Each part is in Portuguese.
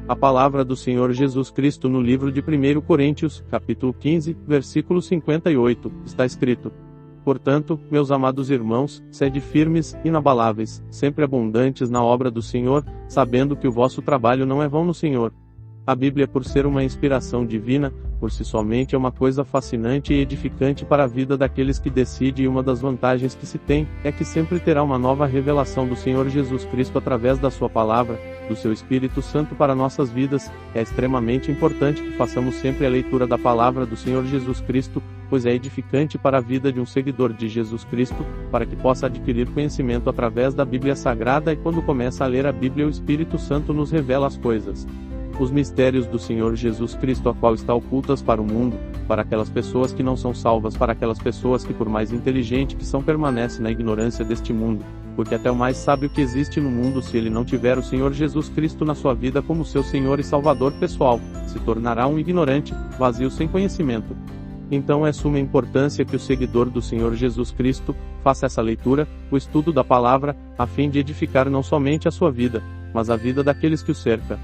A palavra do Senhor Jesus Cristo no livro de 1 Coríntios, capítulo 15, versículo 58, está escrito: Portanto, meus amados irmãos, sede firmes, inabaláveis, sempre abundantes na obra do Senhor, sabendo que o vosso trabalho não é vão no Senhor. A Bíblia, por ser uma inspiração divina, por si somente é uma coisa fascinante e edificante para a vida daqueles que decidem, e uma das vantagens que se tem, é que sempre terá uma nova revelação do Senhor Jesus Cristo através da sua palavra, do seu Espírito Santo para nossas vidas. É extremamente importante que façamos sempre a leitura da palavra do Senhor Jesus Cristo, pois é edificante para a vida de um seguidor de Jesus Cristo, para que possa adquirir conhecimento através da Bíblia Sagrada, e quando começa a ler a Bíblia o Espírito Santo nos revela as coisas. Os mistérios do Senhor Jesus Cristo, a qual está ocultas para o mundo, para aquelas pessoas que não são salvas, para aquelas pessoas que, por mais inteligente que são, permanecem na ignorância deste mundo, porque até o mais sábio que existe no mundo, se ele não tiver o Senhor Jesus Cristo na sua vida como seu Senhor e Salvador pessoal, se tornará um ignorante, vazio sem conhecimento. Então é suma importância que o seguidor do Senhor Jesus Cristo faça essa leitura, o estudo da palavra, a fim de edificar não somente a sua vida, mas a vida daqueles que o cercam.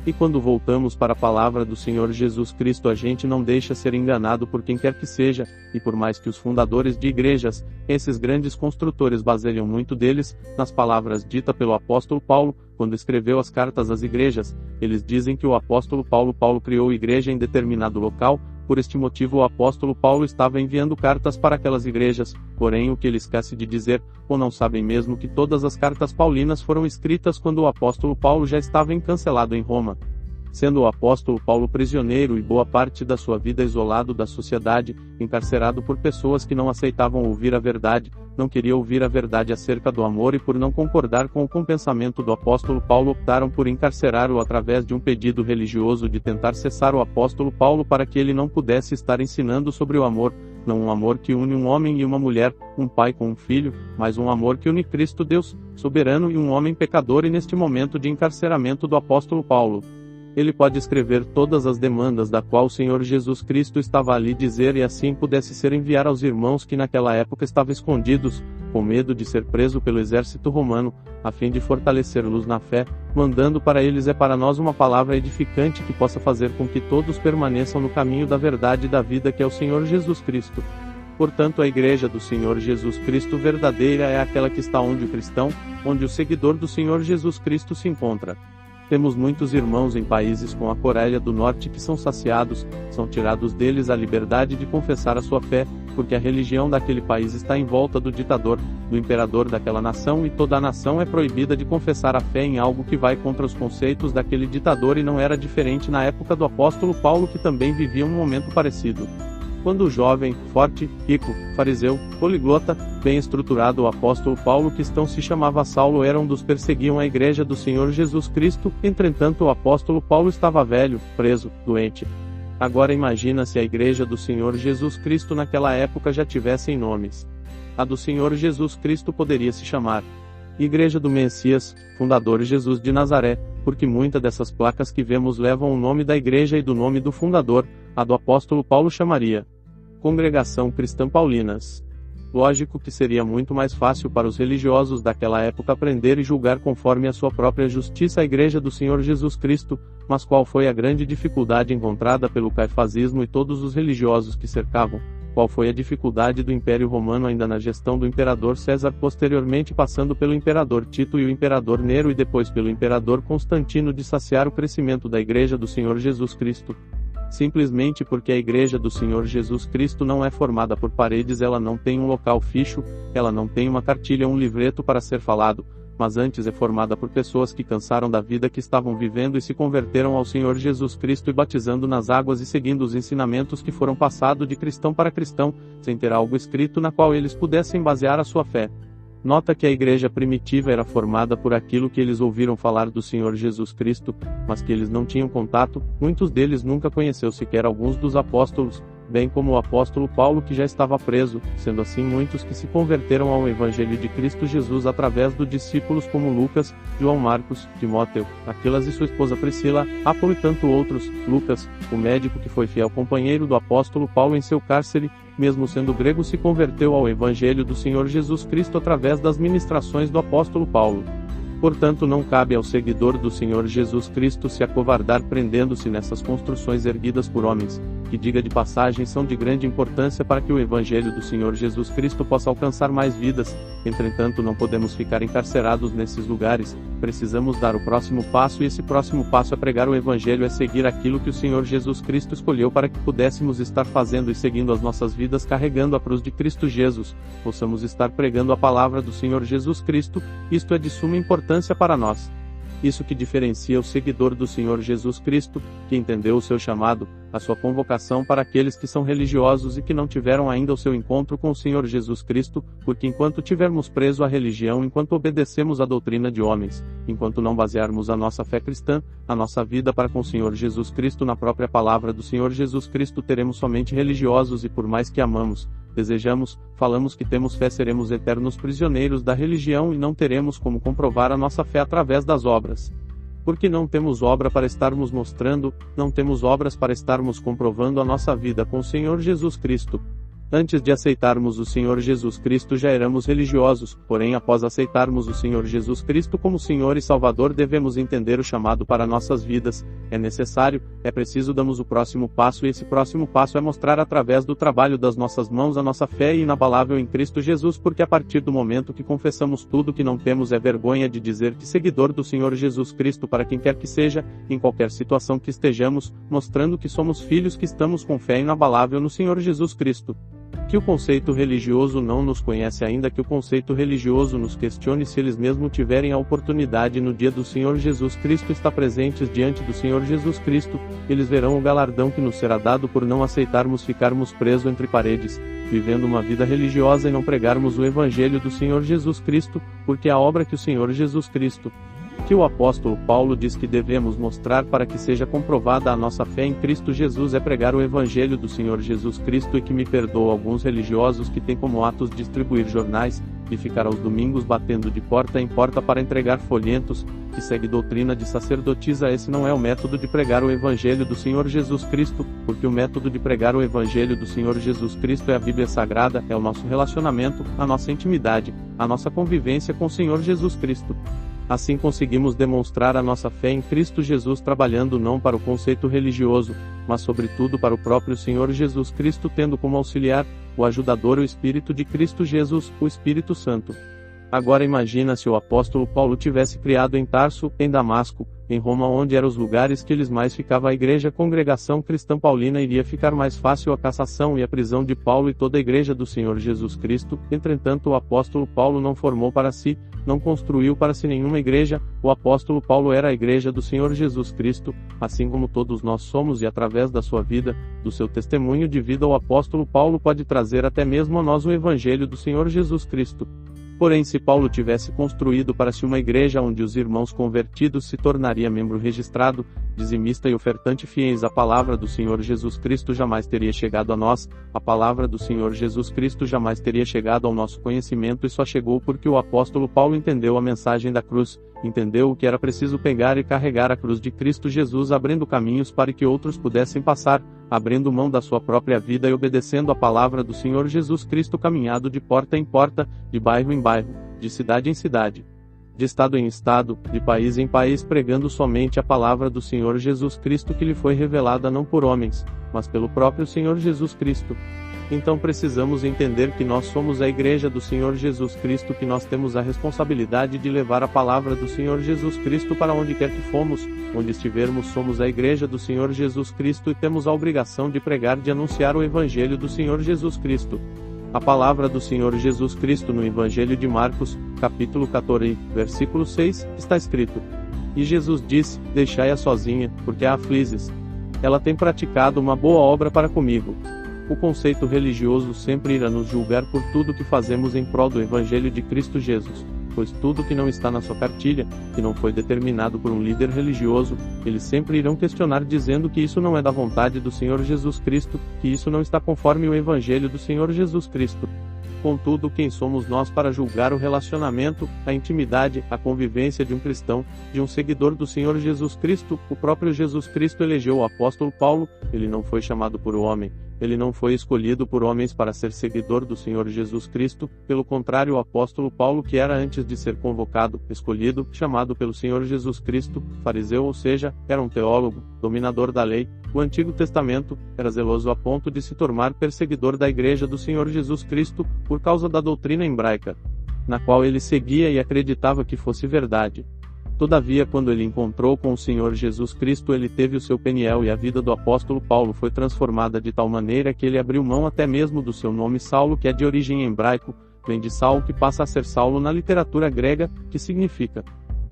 E quando voltamos para a palavra do Senhor Jesus Cristo, a gente não deixa ser enganado por quem quer que seja, e por mais que os fundadores de igrejas, esses grandes construtores, baseiam muito deles nas palavras ditas pelo apóstolo Paulo, quando escreveu as cartas às igrejas, eles dizem que o apóstolo Paulo criou igreja em determinado local. Por este motivo o apóstolo Paulo estava enviando cartas para aquelas igrejas, porém o que ele esquece de dizer, ou não sabem mesmo, que todas as cartas paulinas foram escritas quando o apóstolo Paulo já estava encarcelado em Roma. Sendo o apóstolo Paulo prisioneiro e boa parte da sua vida isolado da sociedade, encarcerado por pessoas que não aceitavam ouvir a verdade, não queriam ouvir a verdade acerca do amor, e por não concordar com o pensamento do apóstolo Paulo optaram por encarcerá-lo através de um pedido religioso de tentar cessar o apóstolo Paulo para que ele não pudesse estar ensinando sobre o amor, não um amor que une um homem e uma mulher, um pai com um filho, mas um amor que une Cristo Deus, soberano, e um homem pecador. E neste momento de encarceramento do apóstolo Paulo, ele pode escrever todas as demandas da qual o Senhor Jesus Cristo estava ali dizer, e assim pudesse ser enviar aos irmãos que naquela época estavam escondidos, com medo de ser preso pelo exército romano, a fim de fortalecer-los na fé, mandando para eles para nós uma palavra edificante que possa fazer com que todos permaneçam no caminho da verdade e da vida, que é o Senhor Jesus Cristo. Portanto, a igreja do Senhor Jesus Cristo verdadeira é aquela que está onde o cristão, onde o seguidor do Senhor Jesus Cristo se encontra. Temos muitos irmãos em países como a Coreia do Norte que são saciados, são tirados deles a liberdade de confessar a sua fé, porque a religião daquele país está em volta do ditador, do imperador daquela nação, e toda a nação é proibida de confessar a fé em algo que vai contra os conceitos daquele ditador, e não era diferente na época do apóstolo Paulo, que também vivia um momento parecido. Quando o jovem, forte, rico, fariseu, poliglota, bem estruturado o apóstolo Paulo, que se chamava Saulo, era um dos que perseguiam a igreja do Senhor Jesus Cristo. Entretanto o apóstolo Paulo estava velho, preso, doente. Agora imagina se a igreja do Senhor Jesus Cristo naquela época já tivessem nomes. A do Senhor Jesus Cristo poderia se chamar Igreja do Messias, Fundador Jesus de Nazaré, porque muitas dessas placas que vemos levam o nome da igreja e do nome do fundador. A do apóstolo Paulo chamaria Congregação Cristã Paulinas. Lógico que seria muito mais fácil para os religiosos daquela época aprender e julgar conforme a sua própria justiça a igreja do Senhor Jesus Cristo, mas qual foi a grande dificuldade encontrada pelo caifasismo e todos os religiosos que cercavam? Qual foi a dificuldade do Império Romano ainda na gestão do imperador César, posteriormente passando pelo imperador Tito e o imperador Nero, e depois pelo imperador Constantino, de saciar o crescimento da igreja do Senhor Jesus Cristo? Simplesmente porque a igreja do Senhor Jesus Cristo não é formada por paredes, ela não tem um local fixo, ela não tem uma cartilha ou um livreto para ser falado, mas antes é formada por pessoas que cansaram da vida que estavam vivendo e se converteram ao Senhor Jesus Cristo, e batizando nas águas e seguindo os ensinamentos que foram passados de cristão para cristão, sem ter algo escrito na qual eles pudessem basear a sua fé. Nota que a igreja primitiva era formada por aquilo que eles ouviram falar do Senhor Jesus Cristo, mas que eles não tinham contato. Muitos deles nunca conheceu sequer alguns dos apóstolos, bem como o apóstolo Paulo, que já estava preso. Sendo assim, muitos que se converteram ao Evangelho de Cristo Jesus através dos discípulos como Lucas, João, Marcos, Timóteo, Aquilas e sua esposa Priscila, Apolo e tanto outros. Lucas, o médico que foi fiel companheiro do apóstolo Paulo em seu cárcere, mesmo sendo grego, se converteu ao Evangelho do Senhor Jesus Cristo através das ministrações do apóstolo Paulo. Portanto, não cabe ao seguidor do Senhor Jesus Cristo se acovardar prendendo-se nessas construções erguidas por homens, que, diga de passagem, são de grande importância para que o Evangelho do Senhor Jesus Cristo possa alcançar mais vidas. Entretanto, não podemos ficar encarcerados nesses lugares, precisamos dar o próximo passo, e esse próximo passo é pregar o Evangelho, é seguir aquilo que o Senhor Jesus Cristo escolheu para que pudéssemos estar fazendo e seguindo as nossas vidas carregando a cruz de Cristo Jesus, possamos estar pregando a palavra do Senhor Jesus Cristo. Isto é de suma importância para nós. Isso que diferencia o seguidor do Senhor Jesus Cristo, que entendeu o seu chamado, a sua convocação, para aqueles que são religiosos e que não tiveram ainda o seu encontro com o Senhor Jesus Cristo, porque enquanto tivermos preso à religião, enquanto obedecemos à doutrina de homens, enquanto não basearmos a nossa fé cristã, a nossa vida para com o Senhor Jesus Cristo na própria palavra do Senhor Jesus Cristo, teremos somente religiosos e, por mais que amamos, desejamos, falamos que temos fé, seremos eternos prisioneiros da religião e não teremos como comprovar a nossa fé através das obras. Porque não temos obra para estarmos mostrando, não temos obras para estarmos comprovando a nossa vida com o Senhor Jesus Cristo. Antes de aceitarmos o Senhor Jesus Cristo já éramos religiosos, porém após aceitarmos o Senhor Jesus Cristo como Senhor e Salvador devemos entender o chamado para nossas vidas. É necessário, é preciso darmos o próximo passo, e esse próximo passo é mostrar através do trabalho das nossas mãos a nossa fé inabalável em Cristo Jesus, porque a partir do momento que confessamos tudo que não temos é vergonha de dizer que seguidor do Senhor Jesus Cristo para quem quer que seja, em qualquer situação que estejamos, mostrando que somos filhos que estamos com fé inabalável no Senhor Jesus Cristo. Que o conceito religioso não nos conhece ainda, que o conceito religioso nos questione se eles mesmo tiverem a oportunidade no dia do Senhor Jesus Cristo estar presentes diante do Senhor Jesus Cristo, eles verão o galardão que nos será dado por não aceitarmos ficarmos presos entre paredes, vivendo uma vida religiosa e não pregarmos o Evangelho do Senhor Jesus Cristo, porque a obra que o Senhor Jesus Cristo, que o apóstolo Paulo diz que devemos mostrar para que seja comprovada a nossa fé em Cristo Jesus é pregar o Evangelho do Senhor Jesus Cristo, e que me perdoa alguns religiosos que têm como atos distribuir jornais, e ficar aos domingos batendo de porta em porta para entregar folhetos, que segue doutrina de sacerdotisa. Esse não é o método de pregar o Evangelho do Senhor Jesus Cristo, porque o método de pregar o Evangelho do Senhor Jesus Cristo é a Bíblia Sagrada, é o nosso relacionamento, a nossa intimidade, a nossa convivência com o Senhor Jesus Cristo. Assim conseguimos demonstrar a nossa fé em Cristo Jesus trabalhando não para o conceito religioso, mas sobretudo para o próprio Senhor Jesus Cristo, tendo como auxiliar, o ajudador, o Espírito de Cristo Jesus, o Espírito Santo. Agora imagina se o apóstolo Paulo tivesse criado em Tarso, em Damasco, em Roma, onde eram os lugares que eles mais ficava a igreja. A congregação cristã paulina iria ficar mais fácil a cassação e a prisão de Paulo e toda a igreja do Senhor Jesus Cristo. Entretanto, o apóstolo Paulo não formou para si, não construiu para si nenhuma igreja. O apóstolo Paulo era a igreja do Senhor Jesus Cristo, assim como todos nós somos, e através da sua vida, do seu testemunho de vida, o apóstolo Paulo pode trazer até mesmo a nós o Evangelho do Senhor Jesus Cristo. Porém, se Paulo tivesse construído para si uma igreja onde os irmãos convertidos se tornaria membro registrado, dizimista e ofertante fiéis à palavra do Senhor Jesus Cristo, jamais teria chegado a nós. A palavra do Senhor Jesus Cristo jamais teria chegado ao nosso conhecimento, e só chegou porque o apóstolo Paulo entendeu a mensagem da cruz, entendeu o que era preciso pegar e carregar a cruz de Cristo Jesus, abrindo caminhos para que outros pudessem passar, abrindo mão da sua própria vida e obedecendo a palavra do Senhor Jesus Cristo, caminhado de porta em porta, de bairro em bairro, de cidade em cidade, de estado em estado, de país em país, pregando somente a palavra do Senhor Jesus Cristo, que lhe foi revelada não por homens, mas pelo próprio Senhor Jesus Cristo. Então precisamos entender que nós somos a igreja do Senhor Jesus Cristo, que nós temos a responsabilidade de levar a palavra do Senhor Jesus Cristo para onde quer que fomos, onde estivermos. Somos a igreja do Senhor Jesus Cristo e temos a obrigação de pregar, de anunciar o Evangelho do Senhor Jesus Cristo. A palavra do Senhor Jesus Cristo no Evangelho de Marcos, capítulo 14, versículo 6, está escrito: E Jesus disse: Deixai-a sozinha, porque a afliges. Ela tem praticado uma boa obra para comigo. O conceito religioso sempre irá nos julgar por tudo que fazemos em prol do Evangelho de Cristo Jesus, pois tudo que não está na sua cartilha, que não foi determinado por um líder religioso, eles sempre irão questionar, dizendo que isso não é da vontade do Senhor Jesus Cristo, que isso não está conforme o Evangelho do Senhor Jesus Cristo. Contudo, quem somos nós para julgar o relacionamento, a intimidade, a convivência de um cristão, de um seguidor do Senhor Jesus Cristo? O próprio Jesus Cristo elegeu o apóstolo Paulo, ele não foi chamado por um homem, Ele não foi escolhido por homens para ser seguidor do Senhor Jesus Cristo, pelo contrário, o apóstolo Paulo, que era antes de ser convocado, escolhido, chamado pelo Senhor Jesus Cristo, fariseu, ou seja, era um teólogo, dominador da lei, o Antigo Testamento, era zeloso a ponto de se tornar perseguidor da Igreja do Senhor Jesus Cristo, por causa da doutrina hebraica, na qual ele seguia e acreditava que fosse verdade. Todavia, quando ele encontrou com o Senhor Jesus Cristo, ele teve o seu Peniel, e a vida do apóstolo Paulo foi transformada de tal maneira que ele abriu mão até mesmo do seu nome Saulo, que é de origem hebraico, vem de Saulo, que passa a ser Saulo na literatura grega, que significa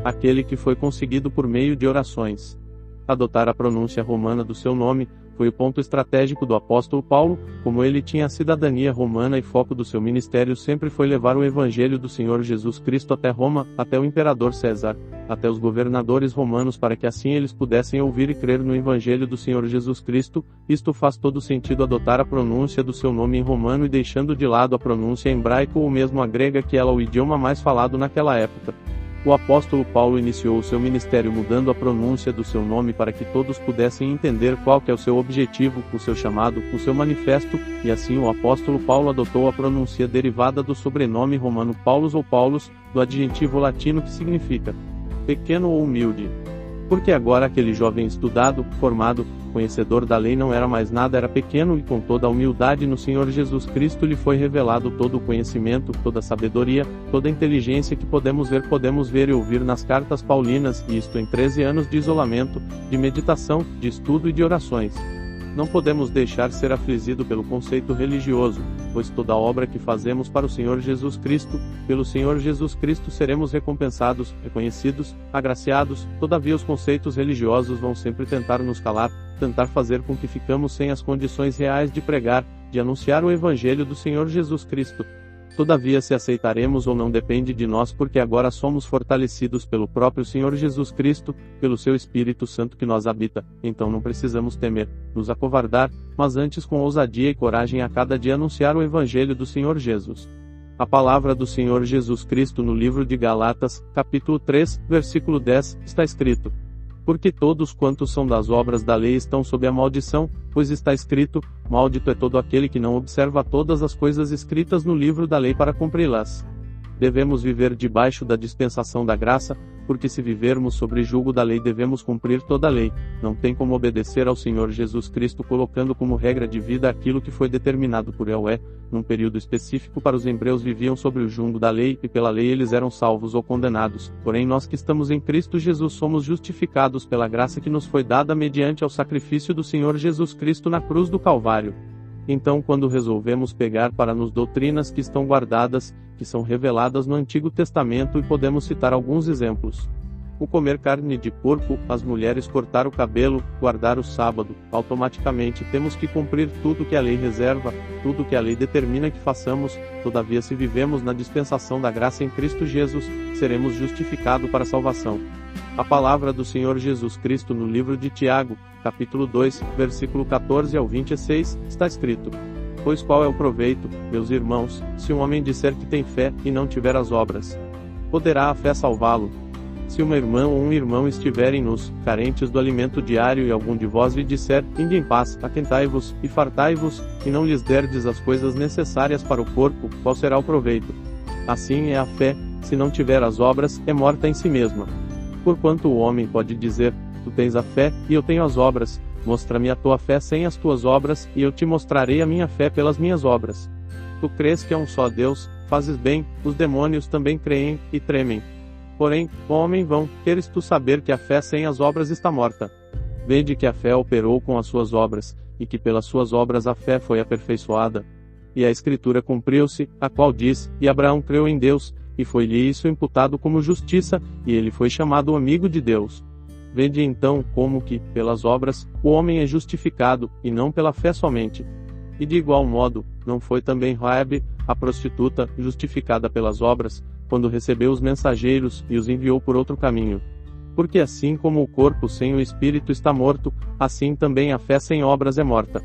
aquele que foi conseguido por meio de orações. Adotar a pronúncia romana do seu nome foi o ponto estratégico do apóstolo Paulo, como ele tinha a cidadania romana e foco do seu ministério sempre foi levar o evangelho do Senhor Jesus Cristo até Roma, até o imperador César, até os governadores romanos, para que assim eles pudessem ouvir e crer no evangelho do Senhor Jesus Cristo. Isto faz todo sentido, adotar a pronúncia do seu nome em romano e deixando de lado a pronúncia em hebraico ou mesmo a grega, que era o idioma mais falado naquela época. O apóstolo Paulo iniciou o seu ministério mudando a pronúncia do seu nome para que todos pudessem entender qual que é o seu objetivo, o seu chamado, o seu manifesto, e assim o apóstolo Paulo adotou a pronúncia derivada do sobrenome romano Paulus ou Paulus, do adjetivo latino que significa pequeno ou humilde. Porque agora aquele jovem estudado, formado, conhecedor da lei não era mais nada, era pequeno, e com toda a humildade no Senhor Jesus Cristo lhe foi revelado todo o conhecimento, toda a sabedoria, toda a inteligência que podemos ver e ouvir nas cartas paulinas, e isto em 13 anos de isolamento, de meditação, de estudo e de orações. Não podemos deixar ser afligido pelo conceito religioso, pois toda obra que fazemos para o Senhor Jesus Cristo, pelo Senhor Jesus Cristo seremos recompensados, reconhecidos, agraciados. Todavia os conceitos religiosos vão sempre tentar nos calar, tentar fazer com que ficamos sem as condições reais de pregar, de anunciar o Evangelho do Senhor Jesus Cristo. Todavia, se aceitaremos ou não depende de nós, porque agora somos fortalecidos pelo próprio Senhor Jesus Cristo, pelo seu Espírito Santo que nos habita, então não precisamos temer, nos acovardar, mas antes com ousadia e coragem a cada dia anunciar o Evangelho do Senhor Jesus. A palavra do Senhor Jesus Cristo no livro de Galatas, capítulo 3, versículo 10, está escrito: porque todos quantos são das obras da lei estão sob a maldição, pois está escrito, maldito é todo aquele que não observa todas as coisas escritas no livro da lei para cumpri-las. Devemos viver debaixo da dispensação da graça, porque se vivermos sobre julgo da lei devemos cumprir toda a lei. Não tem como obedecer ao Senhor Jesus Cristo colocando como regra de vida aquilo que foi determinado por Yahweh. Num período específico para os hebreus viviam sobre o jugo da lei, e pela lei eles eram salvos ou condenados. Porém nós que estamos em Cristo Jesus somos justificados pela graça que nos foi dada mediante ao sacrifício do Senhor Jesus Cristo na cruz do Calvário. Então, quando resolvemos pegar para nos doutrinas que estão guardadas, que são reveladas no Antigo Testamento, e podemos citar alguns exemplos. O comer carne de porco, as mulheres cortar o cabelo, guardar o sábado, automaticamente temos que cumprir tudo que a lei reserva, tudo que a lei determina que façamos. Todavia, se vivemos na dispensação da graça em Cristo Jesus, seremos justificados para a salvação. A palavra do Senhor Jesus Cristo no livro de Tiago, capítulo 2, versículo 14 ao 26, está escrito: pois qual é o proveito, meus irmãos, se um homem disser que tem fé, e não tiver as obras? Poderá a fé salvá-lo? Se uma irmã ou um irmão estiverem carentes do alimento diário, e algum de vós lhe disser, ide em paz, aquentai-vos, e fartai-vos, e não lhes derdes as coisas necessárias para o corpo, qual será o proveito? Assim é a fé, se não tiver as obras, é morta em si mesma. Porquanto o homem pode dizer, tu tens a fé, e eu tenho as obras, mostra-me a tua fé sem as tuas obras, e eu te mostrarei a minha fé pelas minhas obras. Tu crês que é um só Deus, fazes bem, os demônios também creem, e tremem. Porém, homem vão, queres tu saber que a fé sem as obras está morta? Vede que a fé operou com as suas obras, e que pelas suas obras a fé foi aperfeiçoada. E a Escritura cumpriu-se, a qual diz, e Abraão creu em Deus, e foi-lhe isso imputado como justiça, e ele foi chamado amigo de Deus. Vede então como que, pelas obras, o homem é justificado, e não pela fé somente. E de igual modo, não foi também Raabe, a prostituta, justificada pelas obras, quando recebeu os mensageiros, e os enviou por outro caminho. Porque assim como o corpo sem o espírito está morto, assim também a fé sem obras é morta.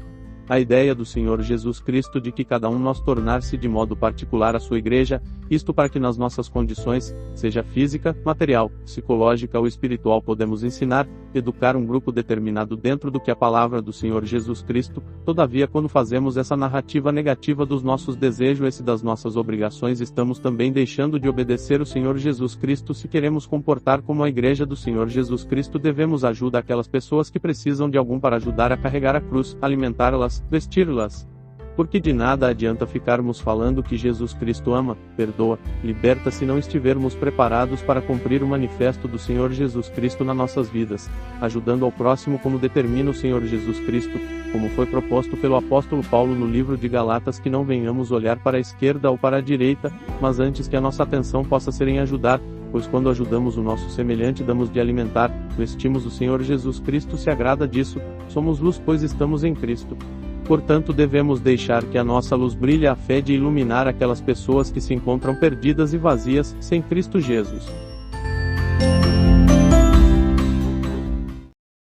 A ideia do Senhor Jesus Cristo de que cada um nós tornar-se de modo particular a sua igreja, Isto para que nas nossas condições, seja física, material, psicológica ou espiritual, podemos ensinar, educar um grupo determinado dentro do que a palavra do Senhor Jesus Cristo. Todavia, quando fazemos essa narrativa negativa dos nossos desejos e das nossas obrigações, estamos também deixando de obedecer o Senhor Jesus Cristo. Se queremos comportar como a igreja do Senhor Jesus Cristo, devemos ajudar aquelas pessoas que precisam de algum para ajudar a carregar a cruz, alimentá-las, vestir-las. Porque de nada adianta ficarmos falando que Jesus Cristo ama, perdoa, liberta se não estivermos preparados para cumprir o manifesto do Senhor Jesus Cristo nas nossas vidas, ajudando ao próximo como determina o Senhor Jesus Cristo, como foi proposto pelo apóstolo Paulo no livro de Galatas, que não venhamos olhar para a esquerda ou para a direita, mas antes que a nossa atenção possa ser em ajudar, pois quando ajudamos o nosso semelhante damos de alimentar, vestimos o Senhor Jesus Cristo. Se agrada disso, somos luz pois estamos em Cristo. Portanto, devemos deixar que a nossa luz brilhe a fé de iluminar aquelas pessoas que se encontram perdidas e vazias, sem Cristo Jesus.